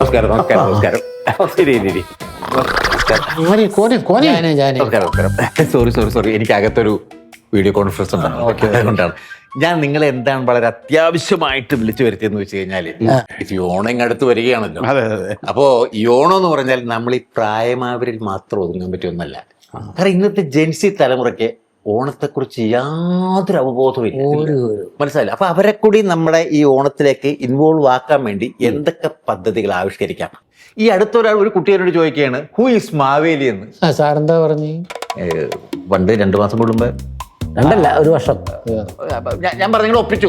നമസ്കാരം നമസ്കാരം നമസ്കാരം. ശരി ശരി. സോറി സോറി സോറി, എനിക്ക് അകത്തൊരു വീഡിയോ കോൺഫറൻസ് ഉണ്ടാകും, അതുകൊണ്ടാണ് ഞാൻ നിങ്ങളെ എന്താണ് വളരെ അത്യാവശ്യമായിട്ട് വിളിച്ചു വരുത്തിയെന്ന് വെച്ച് കഴിഞ്ഞാല് ഈ ഓണം ഇങ്ങ് അടുത്ത് വരികയാണല്ലോ. അപ്പോ ഈ ഓണം എന്ന് പറഞ്ഞാൽ നമ്മൾ ഈ പ്രായമായവരിൽ മാത്രം ഒതുങ്ങാൻ പറ്റിയ ഒന്നല്ല. കാരണം ഇന്നത്തെ ജെൻസി തലമുറയ്ക്ക് ഓണത്തെക്കുറിച്ച് യാതൊരു അവബോധവും ഇല്ല, മനസ്സിലായില്ല. അപ്പൊ അവരെ കൂടി നമ്മുടെ ഈ ഓണത്തിലേക്ക് ഇൻവോൾവ് ആക്കാൻ വേണ്ടി എന്തൊക്കെ പദ്ധതികൾ ആവിഷ്കരിക്കാം. ഈ അടുത്തൊരാൾ ഒരു കുട്ടിയോട് ചോദിക്കുകയാണ്, ഹു ഈസ് മാവേലി എന്ന്. സാറെന്താ പറഞ്ഞു? പണ്ട് 2 മാസം മുമ്പ്, 2 അല്ല 1 വർഷം ഞാൻ പറഞ്ഞു ഒപ്പിച്ചു.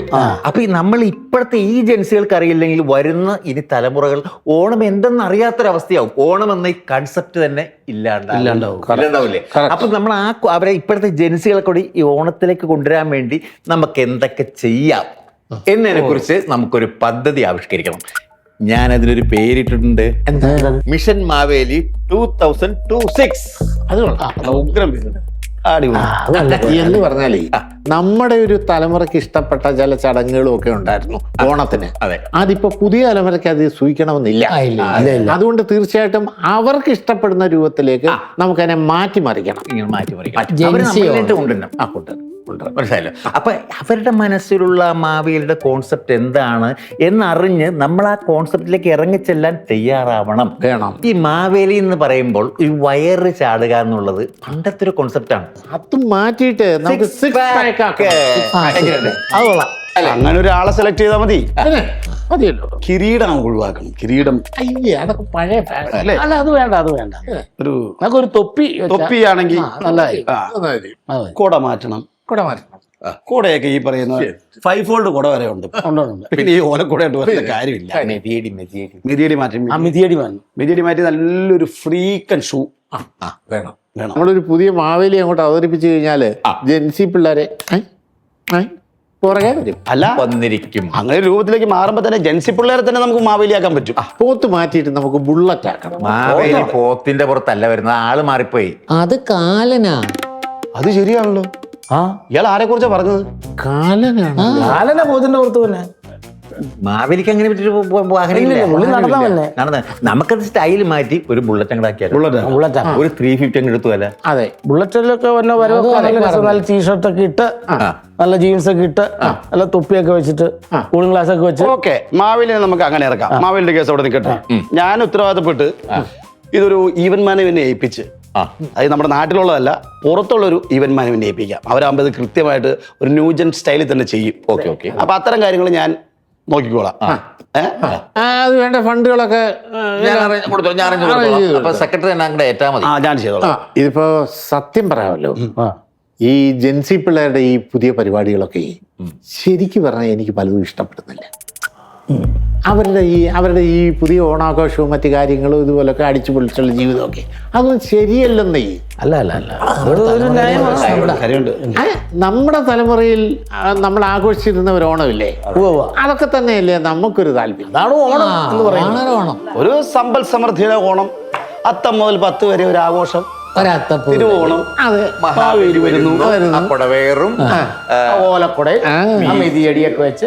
അപ്പൊ നമ്മൾ ഇപ്പോഴത്തെ ഈ ജെൻസികൾക്ക് അറിയില്ലെങ്കിൽ വരുന്ന ഇനി തലമുറകൾ ഓണം എന്തെന്ന് അറിയാത്തൊരവസ്ഥയാവും. ഓണം എന്ന ഈ കൺസെപ്റ്റ് തന്നെ ഇല്ലാണ്ടാവില്ലേ? അപ്പൊ നമ്മൾ അവരെ ഇപ്പോഴത്തെ ജെൻസികളെ കൂടി ഈ ഓണത്തിലേക്ക് കൊണ്ടുവരാൻ വേണ്ടി നമുക്ക് എന്തൊക്കെ ചെയ്യാം എന്നതിനെ കുറിച്ച് നമുക്കൊരു പദ്ധതി ആവിഷ്കരിക്കണം. ഞാൻ അതിനൊരു പേരിട്ടിട്ടുണ്ട്, മിഷൻ മാവേലി 2026. ഉഗ്രം എന്ന് പറഞ്ഞാലേ നമ്മുടെ ഒരു തലമുറയ്ക്ക് ഇഷ്ടപ്പെട്ട ചില ചടങ്ങുകളും ഒക്കെ ഉണ്ടായിരുന്നു ഓണത്തിന്. അതിപ്പോ പുതിയ തലമുറയ്ക്ക് അത് സൂക്ഷിക്കണമെന്നില്ല. അതുകൊണ്ട് തീർച്ചയായിട്ടും അവർക്ക് ഇഷ്ടപ്പെടുന്ന രൂപത്തിലേക്ക് നമുക്കതിനെ മാറ്റിമറിക്കണം. മനസ്സിലായല്ലോ? അപ്പൊ അവരുടെ മനസ്സിലുള്ള മാവേലിയുടെ കോൺസെപ്റ്റ് എന്താണ് എന്നറിഞ്ഞ് നമ്മൾ ആ കോൺസെപ്റ്റിലേക്ക് ഇറങ്ങിച്ചെല്ലാൻ തയ്യാറാവണം. ഈ മാവേലി എന്ന് പറയുമ്പോൾ ഈ വയറ് ചാടുക എന്നുള്ളത് പണ്ടത്തെ ഒരു കോൺസെപ്റ്റാണ്. അത് മാറ്റിയിട്ട് അങ്ങനെ ഒരാളെ സെലക്ട് ചെയ്താൽ മതി. മതിയല്ലോ. കിരീടം ഒഴിവാക്കണം. കിരീടം അതൊക്കെ പഴയ അല്ലേ? അത് വേണ്ട, അത് വേണ്ട. ഒരു തൊപ്പിയാണെങ്കിൽ കുട മാറ്റണം. കൂടയൊക്കെ ഈ പറയുന്ന 5 ഫോൾഡ് കുട വരെ ഉണ്ട്. പിന്നെ ഈ ഓലക്കുടയായിട്ട് വരുന്ന കാര്യമില്ല. മിതിയടി മാറ്റി നല്ലൊരു ഫ്രീക്കൻ ഷൂ വേണം. നമ്മളൊരു പുതിയ മാവേലി അങ്ങോട്ട് അവതരിപ്പിച്ചു കഴിഞ്ഞാല് ജെൻസി പിള്ളേരെ പുറകെ വരും. അല്ല വന്നിരിക്കും. അങ്ങനെ രൂപത്തിലേക്ക് മാറുമ്പോ തന്നെ ജെൻസി പിള്ളേരെ തന്നെ നമുക്ക് മാവേലിയാക്കാൻ പറ്റും. പോത്ത് മാറ്റിയിട്ട് നമുക്ക് ബുള്ളറ്റ് ആക്കണം. മാവേലി പോത്തിന്റെ പുറത്തല്ല വരുന്നത്, ആള് മാറിപ്പോയി. അത് കാലനാ. അത് ശരിയാണല്ലോ. ഇയാൾ ആരെ കുറിച്ചാ പറഞ്ഞത്? കാലന പോത്തിന്റെ പുറത്ത് തന്നെ. മാവേലിക്ക് അങ്ങനെ നമുക്കത് സ്റ്റൈൽ മാറ്റി ഒരു ബുള്ളറ്റ് അങ്ങോട്ടാക്കിയാൽ ഒരു 350 അങ്ങ് എടുത്തു. അല്ല അതെ, ബുള്ളറ്റിലൊക്കെ നല്ല ടീഷർട്ടൊക്കെ ഇട്ട് നല്ല ജീൻസ് ഒക്കെ ഇട്ട് നല്ല തൊപ്പിയൊക്കെ വെച്ചിട്ട് കൂളിംഗ് ഗ്ലാസ് ഒക്കെ വെച്ച് ഓക്കെ മാവേലിനെ നമുക്ക് അങ്ങനെ ഇറക്കാം. മാവേലിന്റെ കേസ് അവിടെ നിൽക്കട്ടെ. ഞാൻ ഉത്തരവാദിത്തപ്പെട്ട് ഇതൊരു ഈവൻ മാനേജറിനെ ഏൽപ്പിച്ച്, അത് നമ്മുടെ നാട്ടിലുള്ളതല്ല പുറത്തുള്ളൊരു ഈവൻ മാനേജറിനെ ഏൽപ്പിക്കാം. അവരാകുമ്പോൾ ഇത് കൃത്യമായിട്ട് ഒരു ന്യൂജൻ സ്റ്റൈലിൽ തന്നെ ചെയ്യും. ഓക്കെ അപ്പൊ അത്തരം കാര്യങ്ങൾ ഞാൻ നോക്കിക്കോളാം. അത് വേണ്ട ഫണ്ടുകളൊക്കെ സെക്രട്ടറി ഞാൻ ചെയ്തോളാം. ഇതിപ്പോ സത്യം പറയാമല്ലോ, ഈ ജെൻസി പിള്ളേരുടെ ഈ പുതിയ പരിപാടികളൊക്കെ ശരിക്കും പറഞ്ഞാൽ എനിക്ക് പലതും ഇഷ്ടപ്പെടുന്നില്ല. അവരുടെ ഈ പുതിയ ഓണാഘോഷവും മറ്റു കാര്യങ്ങളും ഇതുപോലൊക്കെ അടിച്ചു പൊളിച്ചുള്ള ജീവിതമൊക്കെ അതൊന്നും ശരിയല്ലെന്നേ. അല്ല നമ്മുടെ തലമുറയിൽ നമ്മൾ ആഘോഷിച്ചിരുന്ന ഒരു ഓണമില്ലേ, അതൊക്കെ തന്നെയല്ലേ നമുക്കൊരു താല്പര്യം. അതാണ് ഓണം എന്ന് പറയുന്നത്. ഒരു സമ്പൽ സമൃദ്ധിയുടെ ഓണം. അത്തം മുതൽ 10 വരെ ഒരു ആഘോഷം. തിരുവോണം, മഹാവേലി വരുന്നു, കുടവേറും മിതിയടിയൊക്കെ വെച്ച്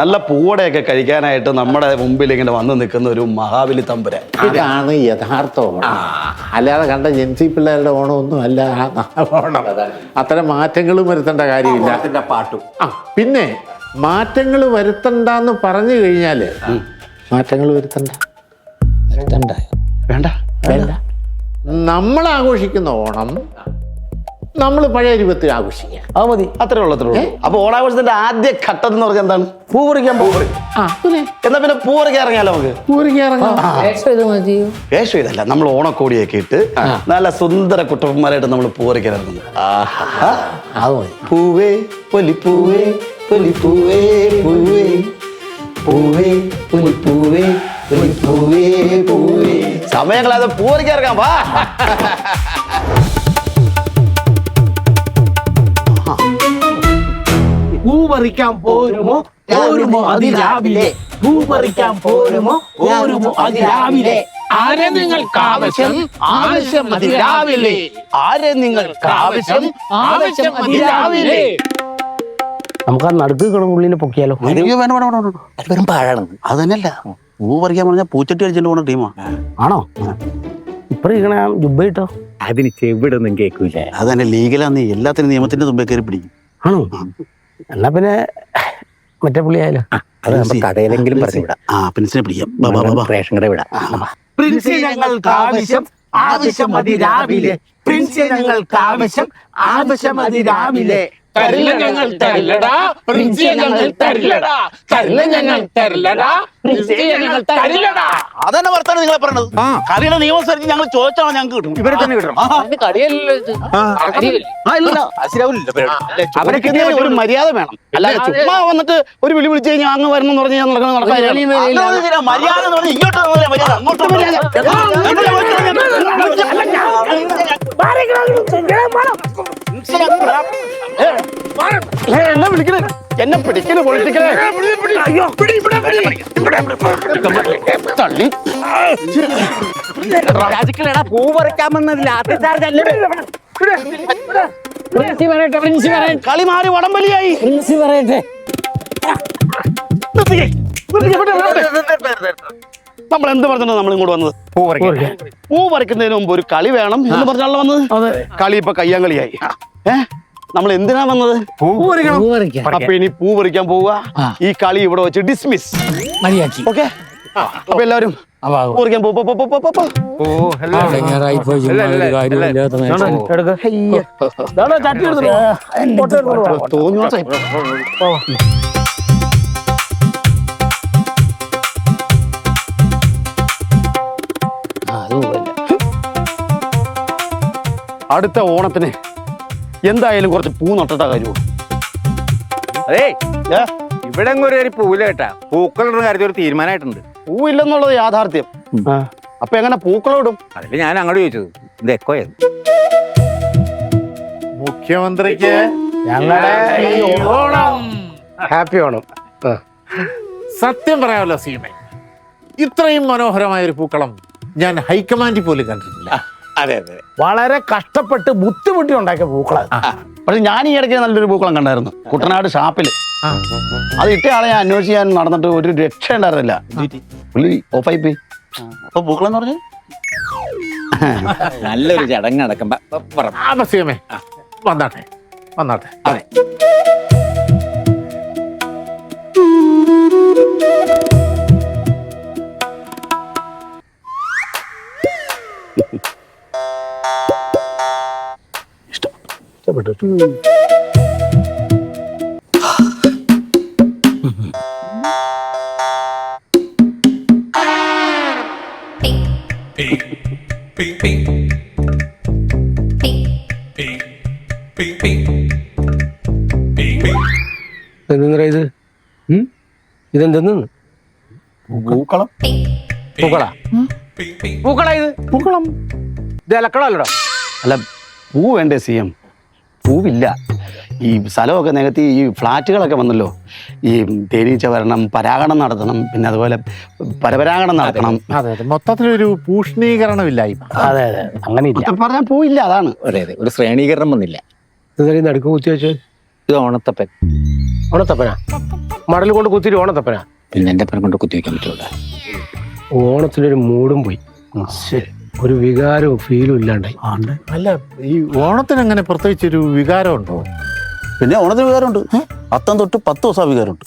നല്ല പൂവടയൊക്കെ കഴിക്കാനായിട്ട് നമ്മുടെ മുമ്പിൽ ഇങ്ങനെ വന്ന് നിൽക്കുന്ന ഒരു മഹാബലി തമ്പുരാൻ. ഇതാണ് യഥാർത്ഥ ഓണം. അല്ലാതെ കണ്ട ജെൻസി പിള്ളേരുടെ ഓണം ഒന്നും അല്ല ഓണം. അത്തരം മാറ്റങ്ങളും വരുത്തേണ്ട കാര്യമില്ല. പാട്ടും പിന്നെ മാറ്റങ്ങൾ വരുത്തണ്ടെന്ന് പറഞ്ഞു കഴിഞ്ഞാല് മാറ്റങ്ങൾ വരുത്തണ്ട വേണ്ട. നമ്മൾ ആഘോഷിക്കുന്ന ഓണം നമ്മൾ പഴയ രൂപത്തിൽ ആഘോഷിക്കാം. അത് മതി, അത്രേ ഉള്ളൂ. അപ്പൊ ഓണാഘോഷത്തിന്റെ ആദ്യ ഘട്ടം എന്ന് പറഞ്ഞാൽ എന്താണ്? പൂ പറിക്കാൻ. എന്നാ പിന്നെ പൂ പറിക്കാൻ ഇറങ്ങിയാലോ? നമുക്ക് വേഷം ഇതല്ല, നമ്മൾ ഓണക്കോടിയൊക്കെ ഇട്ട് നല്ല സുന്ദര കുട്ടപ്പന്മാരായിട്ട് നമ്മൾ പൂ പറിക്കാൻ ഇറങ്ങുന്നു. പൂവേ പൊലിപ്പൂവേ പൊലിപ്പൂവേ പൂവേ പൂവേ പൊലിപ്പൂവേ പൂവേ പൂവേ. സമയങ്ങളാതെ പൂ പറിക്കാൻ ഇറങ്ങാം. വാ. പൂ പറിക്കാൻ പോരുമോ അതിരാവിലെ? പൂ പറിക്കാൻ പോരുമോ അതിരാവിലെ? ആരെ നിങ്ങൾക്ക് ആവശ്യം അതിരാവിലെ? ആരെ നിങ്ങൾക്ക് ആവശ്യം അതിരാവിലെ? നമുക്ക് ആ നടുക്ക് കിടങ്ങുള്ളിൽ പൊക്കിയാലോ? വെറും പാഴാണ്. അത് തന്നെയല്ല, പൂ പറിക്കാൻ പറഞ്ഞാൽ പൂച്ചട്ടി അടിച്ചിട്ട് പോകുന്ന ടീമാണ്. ആണോ? ഇപ്പഴും ഇങ്ങനെ ജുബ്ബ ഇട്ടോ? അതിന് ചെവിടൊന്നും കേൾക്കൂലേ. അത് തന്നെ ലീഗലാന്ന്, എല്ലാത്തിനും നിയമത്തിന്റെ മുമ്പേ കയറി പിടിക്കും. ആണോ? എന്നാ പിന്നെ മറ്റേ പുള്ളി ആയാലോ? അത് നമുക്ക് കടയിലെങ്കിലും പറഞ്ഞു വിടാം. പ്രിൻസിനെ പിടിക്കാം. റേഷൻ കട വിടാം. പ്രിൻസ് ഞങ്ങൾക്ക് ആവശ്യം, ആവശ്യം മതി രാവിലെ. പ്രിൻസ് ഞങ്ങൾക്ക് ആവശ്യം, ആവശ്യം മതി രാവിലെ. തരില്ല ഞങ്ങൾ തരില്ലടാ, പ്രിൻസ് ഞങ്ങൾ തരില്ലടാ. തരില്ല ഞങ്ങൾ തരില്ലടാ, പ്രിൻസ് ഞങ്ങൾ തരില്ലടാ. അതന്നെ വർത്താനം നിങ്ങളെ പറയണത്. കറിയുടെ നിയമം അനുസരിച്ച് ഞങ്ങൾ ചോദിച്ചാണോ ഞങ്ങൾക്ക് കിട്ടും. ഇവരെ തന്നെ കിട്ടണം. അവരൊക്കെ ഒരു മര്യാദ വേണം. അല്ലാതെ ചുമ്മാ വന്നിട്ട് ഒരു വിളി വിളിച്ചു കഴിഞ്ഞാൽ അങ്ങ് വരണം എന്ന് പറഞ്ഞാൽ മര്യാദ ഇങ്ങോട്ട് മര്യാദ അങ്ങോട്ട് എന്നെ വിളിക്കണേ, എന്നെ പിടിക്കണ പൊളിറ്റിക്കലേ. തള്ളി പൂ പറിക്കാമെന്നതില്ല. കളി മാറി വടംവലിയായി. നമ്മൾ എന്ത് പറഞ്ഞോ നമ്മൾ ഇങ്ങോട്ട് വന്നത്? പൂ പറിക്കുന്നതിന് മുമ്പ് ഒരു കളി വേണം എന്ന് പറഞ്ഞാണല്ലോ വന്നത്. കളി ഇപ്പൊ കയ്യാങ്കളിയായി. നമ്മൾ എന്തിനാ വന്നത്? അപ്പൊ ഇനി പൂ പറിക്കാൻ പോവുക. ഈ കളി ഇവിടെ വെച്ച് ഡിസ്മിസ്. ഓക്കെ, അപ്പൊ എല്ലാവരും പൂ പറിക്കാൻ അടുത്ത ഓണത്തിന് എന്തായാലും കുറച്ച് പൂ നട്ടിട്ടാ കാര്യമോ? അതേ, ഇവിടെ ഒരു പൂവില്ല കേട്ടാ. പൂക്കളുടെ കാര്യത്തിൽ ഒരു തീരുമാനമായിട്ടുണ്ട്. പൂവില്ലെന്നുള്ളത് യാഥാർത്ഥ്യം. അപ്പൊ എങ്ങനെ പൂക്കളോടും? അതില് ഞാൻ അങ്ങോട്ട് ചോദിച്ചത് ഇത് എക്കോയായിരുന്നു. മുഖ്യമന്ത്രിക്ക് ഞങ്ങളുടെ ഹാപ്പി ഓണം. സത്യം പറയാമല്ലോ സീമേ, ഇത്രയും മനോഹരമായ ഒരു പൂക്കളം ഞാൻ ഹൈക്കമാൻഡിൽ പോലും കണ്ടിട്ടില്ല. അതെ അതെ, വളരെ കഷ്ടപ്പെട്ട് ബുദ്ധിമുട്ടി ഉണ്ടാക്കിയ പൂക്കളാണ്. പക്ഷെ ഞാൻ ഈ ഇടയ്ക്ക് നല്ലൊരു പൂക്കളം കണ്ടായിരുന്നു കുട്ടനാട് ഷാപ്പില്. അത് ഇട്ടയാളെ ഞാൻ അന്വേഷിക്കാൻ നടന്നിട്ട് ഒരു രക്ഷ ഉണ്ടായിരുന്നില്ല. പുള്ളി ഓഫായി പോയി. അപ്പൊ പൂക്കളം എന്ന് പറഞ്ഞ് നല്ലൊരു ചടങ്ങ് നടക്കുമ്പോ സീമേ വന്നാട്ടെ വന്നാട്ടെ. അതെ, ഇഷ്ടപ്പെട്ടു. എന്തെന്നാ ഇത്? ഇതെന്തെന്ന്? പൂക്കളം. പൂക്കളാ? പൂക്കളാ ഇത്? പൂക്കളം ഇത് ഇലക്കളല്ലടോ. അല്ല, പൂ വേണ്ടേ CM? പൂവില്ല. ഈ സ്ഥലമൊക്കെ നികത്തി ഈ ഫ്ലാറ്റുകളൊക്കെ വന്നല്ലോ. ഈ തേനീച്ച വരണം, പരാഗണം നടത്തണം, പിന്നെ അതുപോലെ പരപരാഗണം നടത്തണം. അതെ അതെ, മൊത്തത്തിലൊരു പൂഷ്ണീകരണമില്ലായി. അതെ അതെ, അങ്ങനെ ഇല്ല. പറഞ്ഞാൽ പൂവില്ല, അതാണ്. അതെ അതെ, ഒരു ശ്രേണീകരണം വന്നില്ല. എന്തായാലും നടുക്ക് കുത്തി വെച്ച് ഇത് ഓണത്തപ്പൻ. ഓണത്തപ്പനാ? മടൽ കൊണ്ട് കുത്തിരി ഓണത്തപ്പനാ? പിന്നെ എന്റെ അപ്പനെ കൊണ്ട് കുത്തിവെക്കാൻ പറ്റൂല. ഓണത്തിനൊരു മൂടും പോയി, ഒരു വികാരവും ഫീലും ഇല്ലാണ്ടായി. അല്ല, ഈ ഓണത്തിന് അങ്ങനെ പ്രത്യേകിച്ചൊരു വികാരം ഉണ്ടോ? പിന്നെ ഓണത്തിന് വികാരമുണ്ട്. അത്തം തൊട്ട് 10 ദിവസം വികാരമുണ്ട്.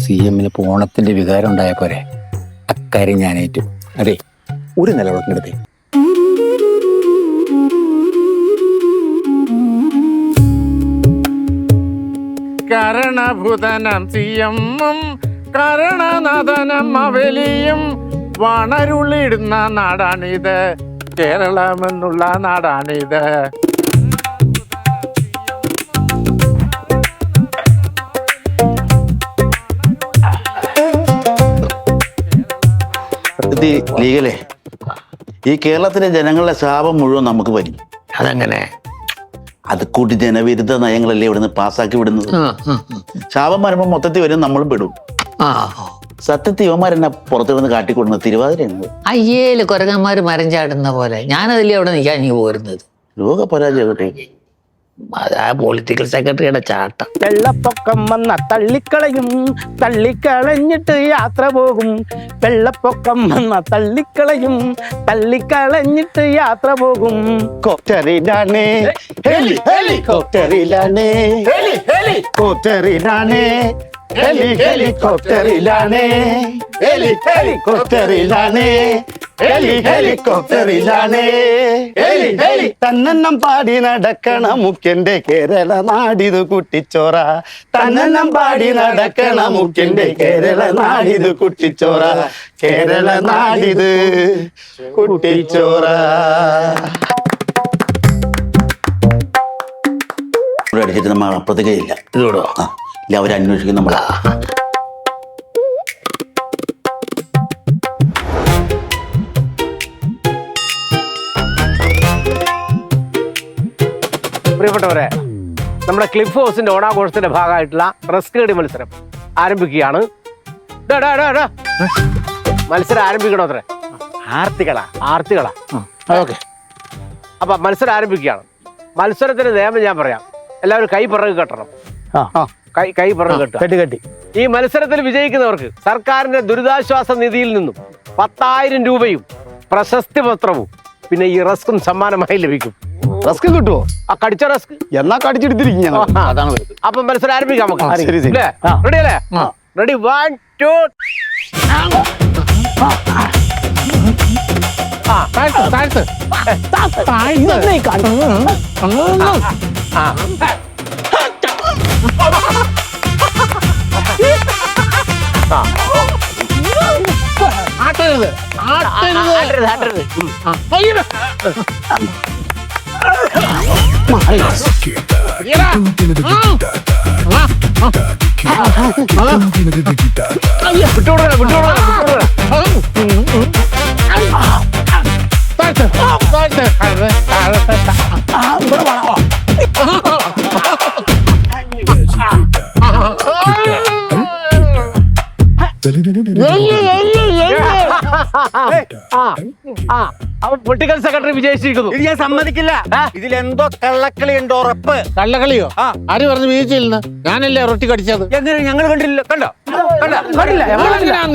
CMന് ഇപ്പോൾ ഓണത്തിന്റെ വികാരം ഉണ്ടായ പോരെ. അക്കാര്യം ഞാൻ ഏറ്റു. അതെ, ഒരു നിലവിളക്കെടുത്തേ. കരണഭൂതനം CM-ഉം കരണനദനം അവലിയും വണരുള്ളിടുന്ന നാടാണിത്, കേരളമെന്നുള്ള നാടാണിത്. ലീഗലേ, ഈ കേരളത്തിലെ ജനങ്ങളുടെ ശാപം മുഴുവൻ നമുക്ക് വരും. അതെങ്ങനെ? അത് കൂട്ടി ജനവിരുദ്ധ നയങ്ങളല്ലേ ഇവിടുന്ന് പാസ്സാക്കി വിടുന്നത്. ശാപം വരുമ്പോൾ മൊത്തത്തിൽ വരും, നമ്മളും പെടും. സത്യത്തിൽ ഇവന്മാരെന്നെ പുറത്തുനിന്ന് കാട്ടിക്കൊടുന്നത് തിരുവാതിരയാണ്. അയ്യേല് കുരങ്ങന്മാര് മരം ചാടുന്ന പോലെ ഞാനതില്ലേ അവിടെ നിൽക്കാൻ നീ പോരുന്നത്. ലോക പരാജയം കേട്ടെ. അതാ പൊളിറ്റിക്കൽ സെക്രട്ടറിയുടെ ചാട്ടം. വെള്ളപ്പൊക്കം വന്ന തള്ളിക്കളയും, തള്ളിക്കളഞ്ഞിട്ട് യാത്ര പോകും. വെള്ളപ്പൊക്കം വന്ന തള്ളിക്കളയും, തള്ളിക്കളഞ്ഞിട്ട് യാത്ര പോകും. ഹെലികോപ്റ്ററിലാണ് ഹെലികോപ്റ്ററിലാണ് ഹെലികോപ്റ്ററിലാണ് ഹെലികോപ്റ്ററിലാണ് ഹെലികോപ്റ്ററിലാണ് ഹെലികോപ്റ്ററിലാണ് തന്നെണ്ണം പാടി നടക്കണ മുഖ്യന്റെ കേരള നാടിത് കുട്ടിച്ചോറ. തന്നെണ്ണം പാടി നടക്കണ മുഖ്യന്റെ കേരള നാടിത് കുട്ടിച്ചോറ. കേരള നാടിത് കുട്ടിച്ചോറ. അടിച്ചിട്ട് നമ്മൾ അപ്പുറത്തേക്കേ ഇല്ല. ഇതോടോ ഇല്ല, അവരന്വേഷിക്കും നമ്മളെ. പ്രിയപ്പെട്ടവരെ, നമ്മുടെ ക്ലിഫ് ഹൗസിന്റെ ഓണാഘോഷത്തിന്റെ ഭാഗമായിട്ടുള്ള റസ്ക് കടി മത്സരം ആരംഭിക്കുകയാണ്. മത്സരം ആരംഭിക്കണോ? അത്രേ ആർത്തികളാ. ഓക്കെ, അപ്പൊ മത്സരം ആരംഭിക്കുകയാണ്. മത്സരത്തിന്റെ നിയമം ഞാൻ പറയാം. എല്ലാവരും കൈ പിറകു കെട്ടണം. കൈ പിറകു കെട്ടി. ഈ മത്സരത്തിൽ വിജയിക്കുന്നവർക്ക് സർക്കാരിന്റെ ദുരിതാശ്വാസ നിധിയിൽ നിന്നും 10,000 രൂപയും പ്രശസ്തി പത്രവും പിന്നെ ഈ റസ്കും സമ്മാനമായി ലഭിക്കും. റസ്ക് കിട്ടുമോ? ആ കടിച്ച റസ്ക് എന്നാ കടിച്ചെടുത്തിരിക്കും. അതാണ്. അപ്പൊ മത്സരം ആരംഭിക്കാം നമുക്ക്. ശരി. റെഡി അല്ലേ? റെഡി, 1 2. അപ്പൊ പൊളിറ്റിക്കൽ സെക്രട്ടറി വിജയിച്ചിരിക്കുന്നു. ഇത് ഞാൻ സമ്മതിക്കില്ല. ഇതിലെന്തോ കള്ളക്കളി ഉണ്ട്, ഉറപ്പ്. കള്ളക്കളിയോ? ആര് പറഞ്ഞു വീഴ്ചയില്ലെന്ന്? ഞാനല്ലേ റൊട്ടി കടിച്ചത്. എങ്ങനെ ഞങ്ങൾ കണ്ടില്ല? കണ്ടില്ല.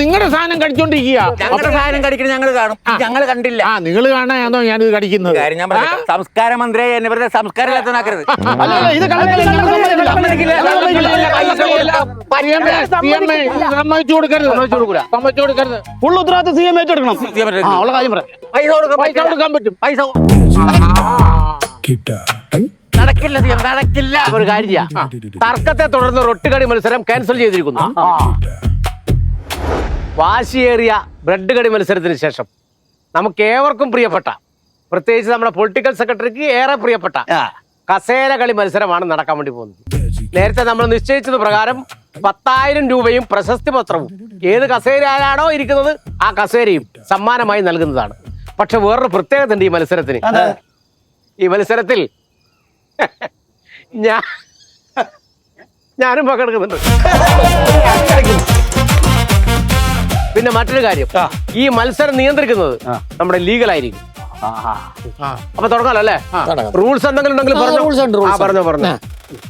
നിങ്ങളുടെ സാധനം കടിച്ചോണ്ടിരിക്കുക. ഞങ്ങളുടെ സാധനം കടിക്കണം ഞങ്ങൾ കാണും. ഞങ്ങൾ കണ്ടില്ല. നിങ്ങൾ കാണാനോ ഞാനിത് കടിക്കുന്നത്? കാര്യം ഞാൻ പറയാം. സംസ്കാര മന്ത്രിയെ എന്നെ വെറുതെ സംസ്കാരമില്ലാത്തവനാക്കരുത്. ഇത് കള്ളക്കളി. സമ്മതിച്ചു കൊടുക്കരുത്. ഫുൾ ഉത്തരവാദിത്തം CM ഏറ്റെടുക്കണം. ഉള്ള കാര്യം പറയാം. പൈസ കൊടുക്കാൻ പറ്റും. നടക്കില്ല. ഒരു കാര്യം, തർക്കത്തെ തുടർന്ന് റൊട്ടിക്കടി മത്സരം ക്യാൻസൽ ചെയ്തിരിക്കുന്നു. വാശിയേറിയ ബ്രെഡ് കടി മത്സരത്തിന് ശേഷം നമുക്ക് ഏവർക്കും പ്രിയപ്പെട്ട, പ്രത്യേകിച്ച് നമ്മുടെ പൊളിറ്റിക്കൽ സെക്രട്ടറിക്ക് ഏറെ പ്രിയപ്പെട്ട കസേര കളി മത്സരമാണ് നടക്കാൻ വേണ്ടി പോകുന്നത്. നേരത്തെ നമ്മൾ നിശ്ചയിച്ചത് പ്രകാരം 10,000 രൂപയും പ്രശസ്തി പത്രവും ഏത് കസേരയിലാണോ ഇരിക്കുന്നത് ആ കസേരയും സമ്മാനമായി നൽകുന്നതാണ്. പക്ഷെ വേറൊരു പ്രത്യേകത ഉണ്ട് ഈ മത്സരത്തിന്. ഈ മത്സരത്തിൽ ഞാനും പങ്കെടുക്കുന്നുണ്ട്. പിന്നെ മറ്റൊരു കാര്യം, ഈ മത്സരം നിയന്ത്രിക്കുന്നത് നമ്മുടെ ലീഗലായിരിക്കും. അപ്പൊ തുടങ്ങാലോ അല്ലേ? റൂൾസ് എന്തെങ്കിലും ഉണ്ടെങ്കിൽ പറഞ്ഞു.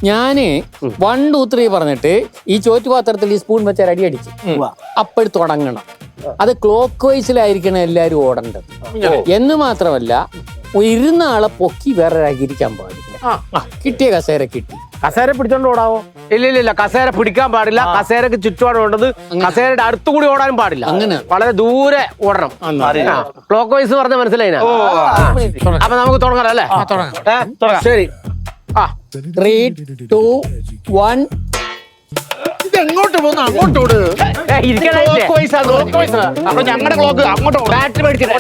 ഞാന് 1 2 3 പറഞ്ഞിട്ട് ഈ ചോറ്റുപാത്രത്തിൽ ഈ സ്പൂൺ വെച്ച അടി അടിച്ചു അപ്പോൾ തുടങ്ങണം. അത് ക്ലോക്ക് വൈസിലായിരിക്കണം എല്ലാരും ഓടേണ്ടത്. എന്ന് മാത്രമല്ല, ഇരുന്ന ആളെ പൊക്കി വേറെ ഇരിക്കാൻ പാടില്ല. കിട്ടിയ കസേര കിട്ടി. കസേര പിടിച്ചോണ്ട് ഓടാവോ? ഇല്ല, കസേര പിടിക്കാൻ പാടില്ല. കസേരക്ക് ചുറ്റുപാട് ഓടേണ്ടത്. കസേരയുടെ അടുത്തുകൂടി ഓടാനും പാടില്ല. അങ്ങനെ വളരെ ദൂരെ ഓടണം. ക്ലോക്ക് വൈസ് പറഞ്ഞ മനസ്സിലായിനാ? അപ്പൊ നമുക്ക് തുടങ്ങാം അല്ലേ? ശരി. 3 2 1. ഇതെങ്ങോട്ട് പോകുന്നു? അങ്ങോട്ട് ഓട്. അപ്പൊ ഞങ്ങളുടെ ക്ലോക്ക് അങ്ങോട്ട് ബാറ്ററി മേടിച്ചിട്ട്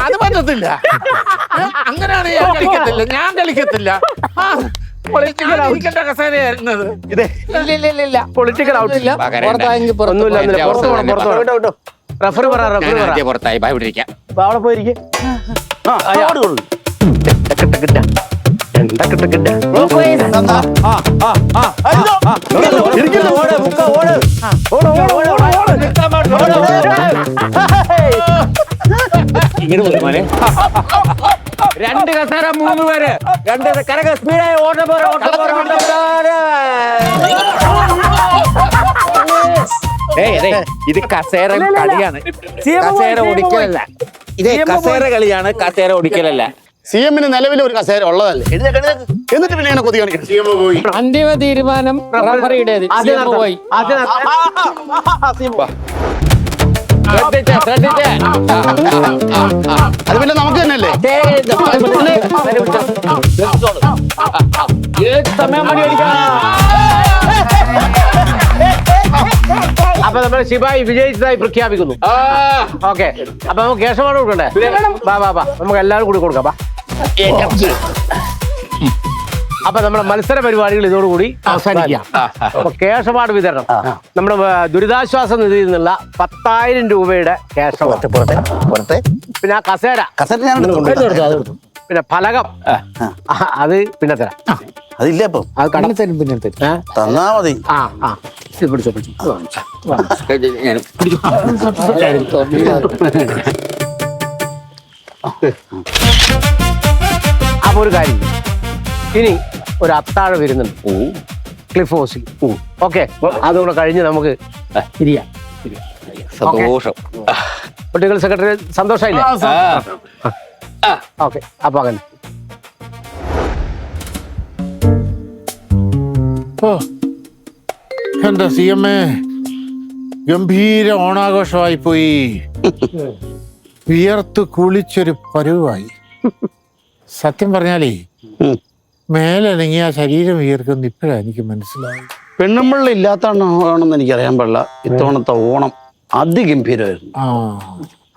അത് പറ്റത്തില്ല. അങ്ങനെയാണ് ഞാൻ കളിക്കത്തില്ല. പൊളിറ്റിക്കൽ പൊളിറ്റിക്കൽ ഔട്ട് ഇല്ല. പുറത്തായെങ്കിൽ പുറത്ത് ഒന്നുമില്ല ഒന്നുമില്ല. പുറത്ത് പോകണം പുറത്ത് പോകണം. റഫറി പറ റഫറി പറ. പുറത്തായി ബാ ഇവിടെ ഇരിക്കാം. അപ്പൊ അവിടെ പോയിരിക്കും രണ്ട് കസേര 3 പേര്. രണ്ട് കരക സ്പീഡായി ഓട്ട പോരെ ഓട്ട പോരെ ഓട്ട പോരെ. ഇത് കസേര കളിയാണ്, കസേര ഓടിക്കലല്ല. ഇത് കസേര കളിയാണ്, കസേര ഓടിക്കലല്ല. CM നിലവിൽ ഒരു കസേര ഉള്ളതല്ലേ, എന്നിട്ട് പിന്നെ കൊതി കാണിക്കണം. അന്തിമ തീരുമാനം റഫറിയുടേത്. CM പോയി. അത് പിന്നെ നമുക്ക് തന്നെയല്ലേ. അപ്പൊ നമ്മൾ ശിവായി വിജയിച്ചതായി പ്രഖ്യാപിക്കുന്നു. ഓക്കെ, അപ്പൊ നമുക്ക് കേശവാണ് കൊടുക്കണ്ടേ? ബാ ബാ ബാ, നമുക്ക് എല്ലാവരും കൂടി കൊടുക്കാം. ബാ. അപ്പൊ നമ്മുടെ മത്സര പരിപാടികൾ ഇതോടുകൂടി അവസാനിക്കാം. അപ്പൊ കേശ അവാർഡ് വിതരണം നമ്മുടെ ദുരിതാശ്വാസ നിധിയിൽ നിന്നുള്ള 10,000 രൂപയുടെ കേശ അവാർഡ്. പിന്നെ ആ കസേര, പിന്നെ ഫലകം, അത് പിന്നെ തരാം. അതില്ല അപ്പം അത് കട തരും, പിന്നെ തരും. തന്നാ മതി. ആ ആ പിടിച്ചോ പിടിച്ചോ. അപ്പൊ ഒരു കാര്യം, ഇനി ഒരു അത്താഴ വരുന്നുണ്ട് ക്ലിഫ് ഹൗസിൽ. ഓക്കെ, അതുകൂടെ കഴിഞ്ഞ് നമുക്ക് ഇരിയാം. സന്തോഷം. പൊളിറ്റിക്കൽ സെക്രട്ടറി സന്തോഷമായില്ലേ? ഓക്കെ, അപ്പൊ അങ്ങനെ എന്താ CM ഗംഭീര ഓണാഘോഷമായി പോയി. വിയർത്ത് കുളിച്ചൊരു പരുവായി. സത്യം പറഞ്ഞാലേ മേലനങ്ങി ആ ശരീരം വിയർക്കുന്ന ഇപ്പോഴാണ് എനിക്ക് മനസ്സിലായി. പെണ്ണുമ്പിള്ള ഇല്ലാത്തതാണെന്ന് എനിക്കറിയാൻ പാടില്ല. ഇത്തവണത്തെ ഓണം അതിഗംഭീരമായിരുന്നു. ആ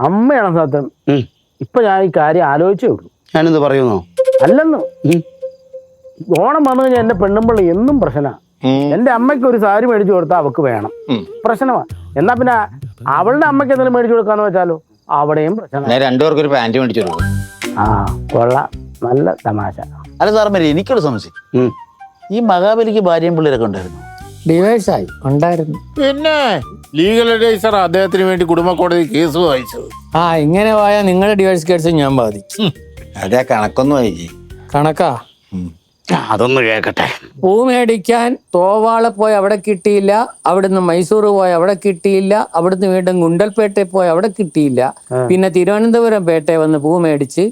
അമ്മയാണ് സത്യം. ഇപ്പൊ ഞാൻ ഈ കാര്യം ആലോചിച്ചേ ഉള്ളൂ. ഞാനിത് പറയുന്നോ? അല്ലെന്ന്, ഓണം വന്നു കഴിഞ്ഞാൽ എന്റെ പെണ്ണുമ്പിള്ള എന്നും പ്രശ്നമാണ്. എന്റെ അമ്മയ്ക്ക് ഒരു സാരി മേടിച്ചു കൊടുത്താൽ അവക്ക് വേണം, പ്രശ്നമാണ്. എന്നാ പിന്നെ അവളുടെ അമ്മയ്ക്ക് എന്തെങ്കിലും മേടിച്ചു കൊടുക്കാന്ന് വെച്ചാലോ, അവിടെയും പ്രശ്നം. രണ്ടുപേർക്കും ഒരു പാന്റ് മേടിച്ചു കൊടുക്കും. ആ കൊള്ളാം, നല്ല തമാശ. അല്ല സാറന്മാരെ, എനിക്കൊരു സംശയം. ഈ മഹാബലിക്ക് ഭാര്യയും പിള്ളേരൊക്കെ ഉണ്ടായിരുന്നു? ഡിവൈസായി ഉണ്ടായിരുന്നു. പിന്നെ ലീഗൽ അഡ്വൈസർ അദ്ദേഹത്തിന് വേണ്ടി കുടുംബ കോടതി കേസ് വായിച്ചത്. ആ, ഇങ്ങനെ പോയാൽ നിങ്ങളുടെ ഡിവൈസ് കേസ് ഞാൻ ബാധിച്ചു. അതെ, കണക്കൊന്നും വായിച്ചേ. കണക്കാ. അതൊന്ന് കേക്കട്ടെ. പൂ മേടിക്കാൻ തോവാളെ പോയി അവിടെ കിട്ടിയില്ല, അവിടുന്ന് മൈസൂർ പോയി അവിടെ കിട്ടിയില്ല, അവിടുന്ന് വീണ്ടും ഗുണ്ടൽപേട്ടയിൽ പോയി അവിടെ കിട്ടിയില്ല, പിന്നെ തിരുവനന്തപുരം പേട്ടയിൽ വന്ന് പൂ മേടിച്ച്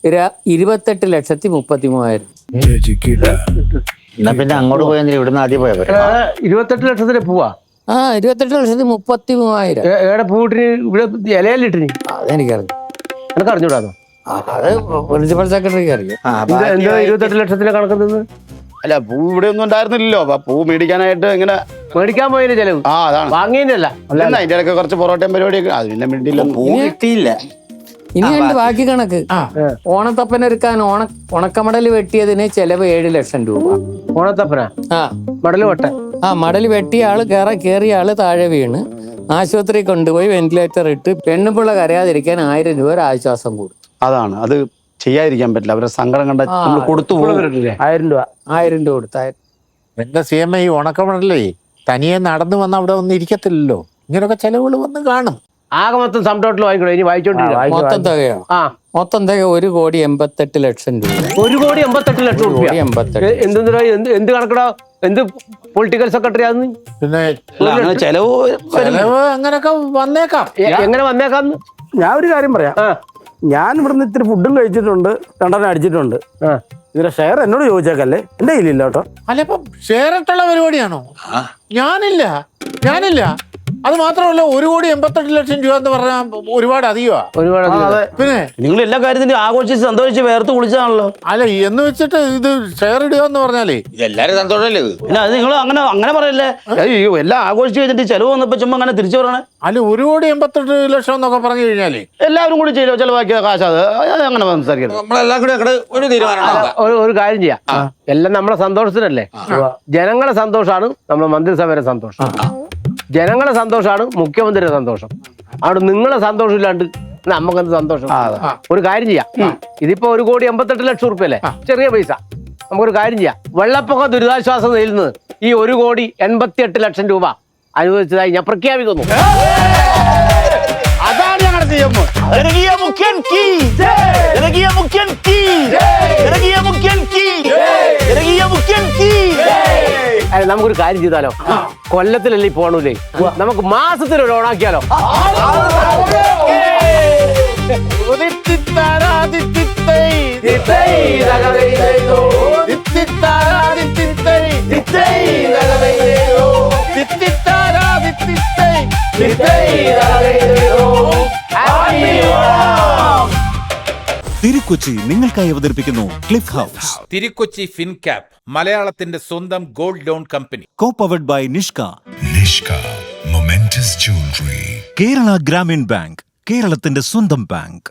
28,33,000. എന്നാ പിന്നെ അങ്ങോട്ട് പോയെങ്കിൽ ഇവിടുന്ന് ആദ്യം പോയാ പോരെ. 28 ലക്ഷത്തിന് പോവാ. ആ, 28,33,000. ഏടെ പൂട്ടിന് ഇവിടെ ഇലയിലിട്ടിന് അതെനിക്കറിയാം. എനിക്ക് അറിഞ്ഞൂടാന്നോ? അത് പ്രിൻസിപ്പൽ സെക്രട്ടറിക്ക് അറിയാം. എന്താ 28 ലക്ഷത്തിന് കണക്കുന്നത്? അല്ല, പൂ ഇവിടെ ഒന്നും ഉണ്ടായിരുന്നില്ലല്ലോ. അപ്പൊ പൂ മേടിക്കാനായിട്ട് ഇങ്ങനെ മേടിക്കാൻ പോയതിന് ചെലവ്, ആ അതാണ് വാങ്ങിയതല്ല. അല്ല, അതിന്റെ ഇടയ്ക്ക് കുറച്ച് പൊറോട്ടയും പരിപാടിയൊക്കെ അത് പിന്നെ മിണ്ടില്ല. പൂ കിട്ടിയില്ല. ഇനിയുണ്ട് ബാക്കി കണക്ക്. ഓണത്തപ്പനൊരുക്കാൻ ഉണക്കമടൽ വെട്ടിയതിന് ചെലവ് 7 ലക്ഷം രൂപ. ഓണത്തപ്പന ആ, മടല് വട്ട. ആ മടൽ വെട്ടിയ ആള് കയറിയ ആള് താഴെ വീണ് ആശുപത്രി കൊണ്ടുപോയി വെന്റിലേറ്റർ ഇട്ട് പെണ്ണുപിള്ള കരയാതിരിക്കാൻ 1000 രൂപ ഒരു ആശ്വാസം കൂടും. അതാണ്, അത് ചെയ്യാതിരിക്കാൻ പറ്റില്ല. അവരെ സങ്കടം കണ്ട നമ്മൾ കൊടുത്തു പോകും. 1000 രൂപ 1000 രൂപ കൊടുത്താൽ. എന്റെ CM ഈ ഉണക്കമണല്ലേ തനിയെ നടന്നു വന്ന് അവിടെ ഒന്നും ഇരിക്കത്തില്ലല്ലോ. ഇങ്ങനെയൊക്കെ ചെലവുകൾ വന്ന് കാണും. ആകെ മൊത്തം സം ടോട്ടൽ വാങ്ങിക്കോളൂ. ഇനി വായിച്ചോണ്ടിരിക്കുക. മൊത്തം തുകയോ? ആ, മൊത്തം തുക 1,88,00,000 രൂപ. 1,88,00,000 രൂപ. 1,88,00,000. എന്ത് കണക്കടോ? എന്ത് പൊളിറ്റിക്കൽ സെക്രട്ടറി ആന്ന്? പിന്നെ അങ്ങനെ ചെലവ് ചെലവ് അങ്ങനെയൊക്കെ വന്നേക്കാം. എങ്ങനെ വന്നേക്കാന്ന്? ഞാൻ ഒരു കാര്യം പറയാം. ഞാൻ ഇവിടുന്ന് ഇത്തിരി ഫുഡും കഴിച്ചിട്ടുണ്ട്, 2 അടിച്ചിട്ടുണ്ട്. ഇതിന്റെ ഷെയർ എന്നോട് ചോദിച്ചേക്കല്ലേ, എന്റെ കയ്യിലില്ല കേട്ടോ. അല്ല, ഇപ്പം ഷെയർ ഇട്ടുള്ള പരിപാടിയാണോ? ഞാനില്ല. അത് മാത്രമല്ല 1,88,00,000 രൂപ എന്ന് പറഞ്ഞാൽ ഒരുപാട് അധികമാ. ഒരുപാട് പിന്നെ നിങ്ങൾ എല്ലാ കാര്യത്തിനും ആഘോഷിച്ച് സന്തോഷിച്ച് വേർത്ത് കുളിച്ചാണല്ലോ. അല്ല എന്ന് വെച്ചിട്ട് ഇത് ഷെയർ ഇടുക എന്ന് പറഞ്ഞാലേ എല്ലാരും സന്തോഷമല്ലേ ഇത്? പിന്നെ അത് നിങ്ങൾ അങ്ങനെ പറയല്ലേ. അയ്യോ എല്ലാം ആഘോഷിച്ച് കഴിഞ്ഞിട്ട് ചെലവ് വന്നപ്പോ ചുമ്മാ അങ്ങനെ തിരിച്ചു പറയണേ. അല്ല 1,88,00,000 എന്നൊക്കെ പറഞ്ഞു കഴിഞ്ഞാലേ എല്ലാവരും കൂടി ചെലവാക്കിയ കാശ് അത് അങ്ങനെ സംസാരിക്കരുത്. നമ്മളെല്ലാം കൂടി അങ്ങോട്ട് ഒരു തീരുമാനം. ഒരു കാര്യം ചെയ്യാം, എല്ലാം നമ്മളെ സന്തോഷത്തിനല്ലേ. ജനങ്ങളെ സന്തോഷമാണ് നമ്മുടെ മന്ത്രിസഭയുടെ സന്തോഷം, ജനങ്ങളെ സന്തോഷമാണ് മുഖ്യമന്ത്രിയുടെ സന്തോഷം. അവിടെ നിങ്ങളെ സന്തോഷം ഇല്ലാണ്ട് നമുക്കെന്ത് സന്തോഷം? ഒരു കാര്യം ചെയ്യാം, ഇതിപ്പോ 1,88,00,000 റുപ്യ അല്ലേ, ചെറിയ പൈസ. നമുക്കൊരു കാര്യം ചെയ്യാം, വെള്ളപ്പൊക്ക ദുരിതാശ്വാസ നിധിയിൽ നിന്ന് ഈ 1,88,00,000 രൂപ അനുവദിച്ചതായി ഞാൻ പ്രഖ്യാപിക്കുന്നു. അതാണ് ഞങ്ങളുടെ CM. ജനകീയ മുഖ്യൻ കീ, ജനകീയ മുഖ്യൻ കീ, ജനകീയ മുഖ്യൻ കീ, ജനകീയ മുഖ്യൻ കീ. നമുക്കൊരു കാര്യം ചെയ്താലോ, കൊല്ലത്തിലല്ലേ പോണൂലേ, നമുക്ക് മാസത്തിൽ ഒരു ഓണാക്കിയാലോ? തിരുക്കൊച്ചി നിങ്ങൾക്കായി അവതരിപ്പിക്കുന്നു ക്ലിഫ് ഹൗസ്. തിരുക്കൊച്ചി ഫിൻകാപ്പ്, മലയാളത്തിന്റെ സ്വന്തം gold loan company. Co-powered by Nishka. Momentous Jewelry. Kerala Grameen bank, കേരളത്തിന്റെ സ്വന്തം ബാങ്ക്.